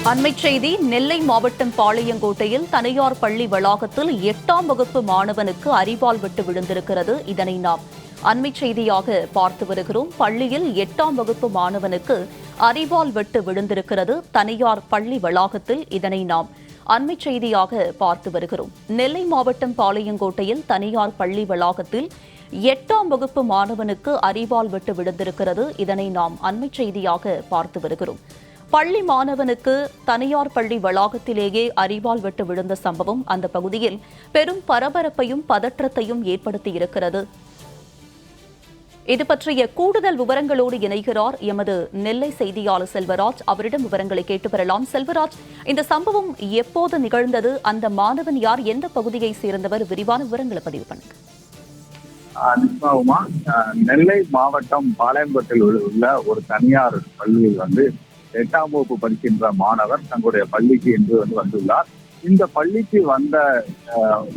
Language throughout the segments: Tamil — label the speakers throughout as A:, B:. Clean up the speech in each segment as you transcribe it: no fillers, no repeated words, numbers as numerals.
A: அண்மைச் செய்தி நெல்லை மாவட்டம் பாளையங்கோட்டையில் தனியார் பள்ளி வளாகத்தில் 8ஆம் வகுப்பு மாணவனுக்கு அரிவாள் வெட்டு விழுந்திருக்கிறது. இதனை நாம் அண்மைச் செய்தியாக பார்த்து வருகிறோம். பள்ளியில் 8ஆம் வகுப்பு மாணவனுக்கு அரிவாள் வெட்டு விழுந்திருக்கிறது தனியார் பள்ளி வளாகத்தில். இதனை நாம் அண்மைச் செய்தியாக பார்த்து வருகிறோம். நெல்லை மாவட்டம் பாளையங்கோட்டையில் தனியார் பள்ளி வளாகத்தில் 8ஆம் வகுப்பு மாணவனுக்கு அரிவாள் வெட்டு விழுந்திருக்கிறது. இதனை நாம் அண்மைச் செய்தியாக பார்த்து வருகிறோம். பள்ளி மாணவனுக்கு தனியார் பள்ளி வளாகத்திலேயே அரிவாள் வெட்டு விழுந்த சம்பவம் அந்த பகுதியில் பெரும் பரபரப்பையும் பதற்றத்தையும் ஏற்படுத்தியிருக்கிறது. இது பற்றிய கூடுதல் விவரங்களோடு இணைகிறார் எமது நெல்லை செய்தியாளர் செல்வராஜ். அவரிடம் விவரங்களை கேட்டு பெறலாம். செல்வராஜ், இந்த சம்பவம் எப்போது நிகழ்ந்தது? அந்த மாணவன் யார்? எந்த பகுதியை சேர்ந்தவர்? விரிவான விவரங்களை பதிவு பண்ணுங்க.
B: நெல்லை மாவட்டம் பாளையங்கோட்டையில் உள்ள ஒரு தனியார் பள்ளியில் 8ஆம் வகுப்பு படிக்கின்ற மாணவர் தங்களுடைய பள்ளிக்கு என்று வந்துள்ளார். இந்த பள்ளிக்கு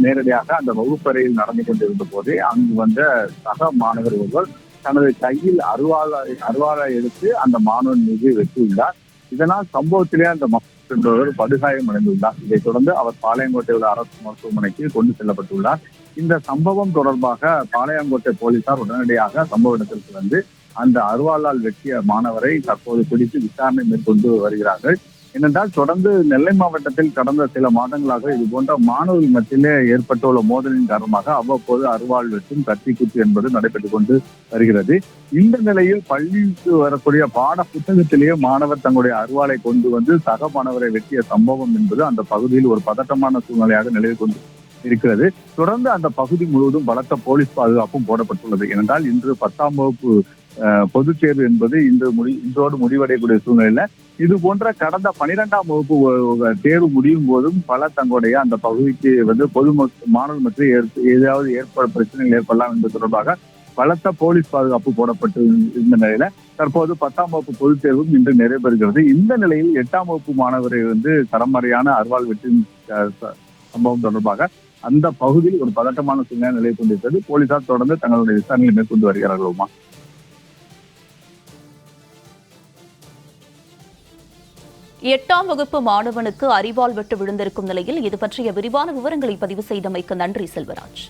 B: நேரடியாக அந்த வகுப்பறையில் நடந்து கொண்டிருந்த போதே அங்கு வந்த சக மாணவர் ஒருவர் தனது கையில் அருவாளை எடுத்து அந்த மாணவன் மீது வெட்டியுள்ளார். இதனால் சம்பவத்திலே அந்த மாணவர் படுகாயம் அடைந்துள்ளார். இதைத் தொடர்ந்து அவர் பாளையங்கோட்டை உள்ள அரசு மருத்துவமனைக்கு கொண்டு செல்லப்பட்டுள்ளார். இந்த சம்பவம் தொடர்பாக பாளையங்கோட்டை போலீசார் உடனடியாக சம்பவ இடத்திற்கு அந்த அருவாளால் வெட்டிய மாணவரை தற்போது பிடித்து விசாரணை மேற்கொண்டு வருகிறார்கள். ஏனென்றால் தொடர்ந்து நெல்லை மாவட்டத்தில் கடந்த சில மாதங்களாக இது போன்ற மாணவர்கள் மத்தியிலே ஏற்பட்டுள்ள மோதலின் காரணமாக அவ்வப்போது அருவாள் வெட்டும் கத்தி குத்து என்பது நடைபெற்றுக் கொண்டு வருகிறது. இந்த நிலையில் பள்ளிக்கு வரக்கூடிய பாட புத்தகத்திலேயே மாணவர் தங்களுடைய அருவாளை கொண்டு சக மாணவரை வெட்டிய சம்பவம் என்பது அந்த பகுதியில் ஒரு பதட்டமான சூழ்நிலையாக நிலவி கொண்டு இருக்கிறது. தொடர்ந்து அந்த பகுதி முழுவதும் பலத்த போலீஸ் பாதுகாப்பும் போடப்பட்டுள்ளது. ஏனென்றால் இன்று 10ஆம் வகுப்பு பொதுத் தேர்வு என்பது இன்றோடு முடிவடையக்கூடிய சூழ்நிலையில இது போன்ற கடந்த 12ஆம் வகுப்பு தேர்வு முடியும் போதும் பல தங்களுடைய அந்த பகுதிக்கு மாணவர்கள் மத்தியில் ஏதாவது பிரச்சனைகள் ஏற்படலாம் என்பது தொடர்பாக பலத்த போலீஸ் பாதுகாப்பு போடப்பட்டு இருந்த நிலையில தற்போது 10ஆம் வகுப்பு பொதுத் தேர்வும் இன்று நிறைவேறுகிறது. இந்த நிலையில் 8ஆம் வகுப்பு மாணவரை சரமாரியான அருவாள் வெட்டின் சம்பவம் தொடர்பாக அந்த பகுதியில் ஒரு பதட்டமான சூழ்நிலை நிலை கொண்டிருக்கிறது. போலீசார் தொடர்ந்து தங்களுடைய விசாரணைகளை மேற்கொண்டு வருகிறார்கள்.
A: 8ஆம் வகுப்பு மாணவனுக்கு அரிவாள் வெட்டு விழுந்திருக்கும் நிலையில் இது பற்றிய விரிவான விவரங்களை பதிவு செய்தமைக்கு நன்றி செல்வராஜ்.